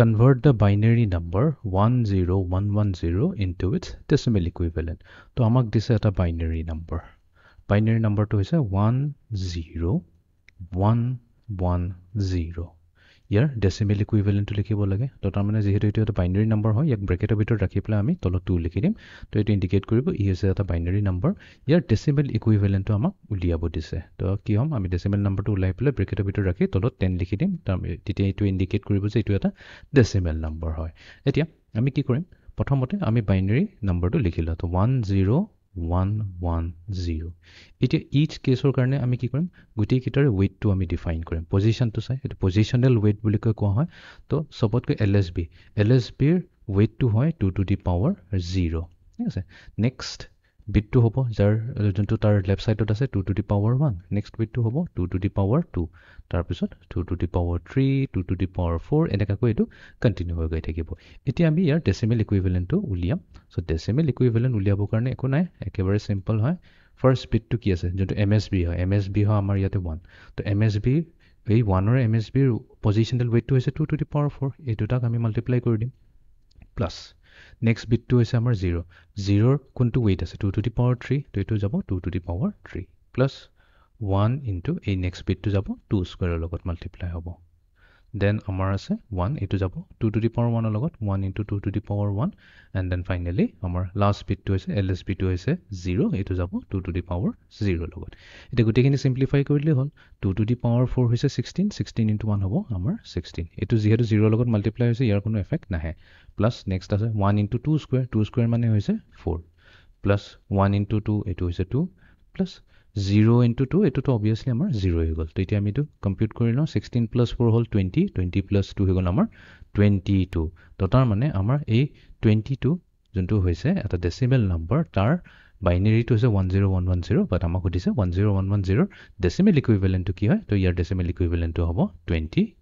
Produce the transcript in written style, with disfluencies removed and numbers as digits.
convert the binary number 10110 into its decimal equivalent. So amak dise eta binary number. Binary number to is 10110. ইয়াৰ decimal ইকুইভ্যালেন্টটো লিখিব লাগে তো তাৰ মানে যেহেতু এটো এটা বাইনাৰি নাম্বাৰ হয় ইয়াক ব্ৰেকেটৰ ভিতৰত ৰাখি পেলাই আমি তলত 2 লিখি দিম তো এটো ইন্ডিকেট কৰিব ই হৈছে এটা বাইনাৰি নাম্বাৰ ইয়াৰ ডেসিমেল ইকুইভ্যালেন্টটো আমাক উলিয়াব দিছে তো কি হম আমি ডেসিমেল নাম্বাৰটো উলাই পেলাই ব্ৰেকেটৰ ভিতৰত ৰাখি তলত 10 লিখি দিম তেতিয়া এটো ইন্ডিকেট কৰিব যে এটো এটা ডেসিমেল নাম্বাৰ হয় এতিয়া আমি কি কৰিম প্ৰথমতে আমি বাইনাৰি নাম্বাৰটো লিখিলা তো 10110 এতিয়া each কেছৰ কাৰণে আমি কি কৰিম গুটি কিটাৰ weight টো আমি ডিফাইন কৰিম পজিশন টো চাই এটো পজিশনাল weight বুলি কোৱা হয় তো সবতকৈ LSB ৰ weight টো হয় 2 to the power 0 ঠিক আছে নেক্সট bit টো হ'ব যাৰ যোনটো তাৰ লেফট সাইডত আছে 2 to the power 1 next bit টো হ'ব 2 to the power 2 তাৰ পিছত 2 to the power 3 2 to the power 4 এনেকা কৈ এটো কন্টিনিউ হৈ গৈ থাকিব এতিয়া আমি ইয়াৰ ডেসিমেল ইকুইভ্যালেন্টটো উলিয়াম সো ডেসিমেল ইকুইভ্যালেন্ট উলিয়াবৰ কাৰণে একো নাই একেবাৰে সিম্পল হয় ফাৰ্স্ট বিট টো কি আছে যোনটো MSB হয় MSB হয় আমাৰ ইয়াতে 1 তো MSB এই 1 ৰ MSB ৰ পজিশনাল weight টো হৈছে 2 to the power 4 এই দুটাক আমি মাল্টিপ্লাই কৰি দিম plus next bit to is our 0 0 kuntu weight আছে 2 to the power 3 to etu jabo 2 to the power 3 plus 1 into a next bit to jabo 2 square logot multiply hobo then amar ase 1 etu jabo 2 to the power 1 logot 1 into 2 to the power 1 and then finally amar last bit to is LSB to is 0 etu jabo 2 to the power 0 logot eta guti kini simplify korile hol 2 to the power 4 hoise 16 into 1 hobo amar 16 etu jehetu 0 logot multiply hoise yar kono effect nahe plus next আছে 1 into 2 square মানে হৈছে 4 plus 1 into 2 এটো হৈছে 2 plus 0 into 2 এটো তো obviously আমাৰ 0 হৈ গল তো এতিয়া আমি এটো কম্পিউট কৰি লওঁ 16 plus 4 হল 20 20 plus 2 হৈ গল আমাৰ 22 তো তাৰ মানে আমাৰ এই 22 যোনটো হৈছে এটা ডেসিমেল নাম্বাৰ তাৰ বাইনাৰি টো হৈছে 10110 বাট আমাক দিছে 10110 ডেসিমেল ইকুইভ্যালেন্ট কি হয় তো ইয়াৰ ডেসিমেল ইকুইভ্যালেন্ট হ'ব 22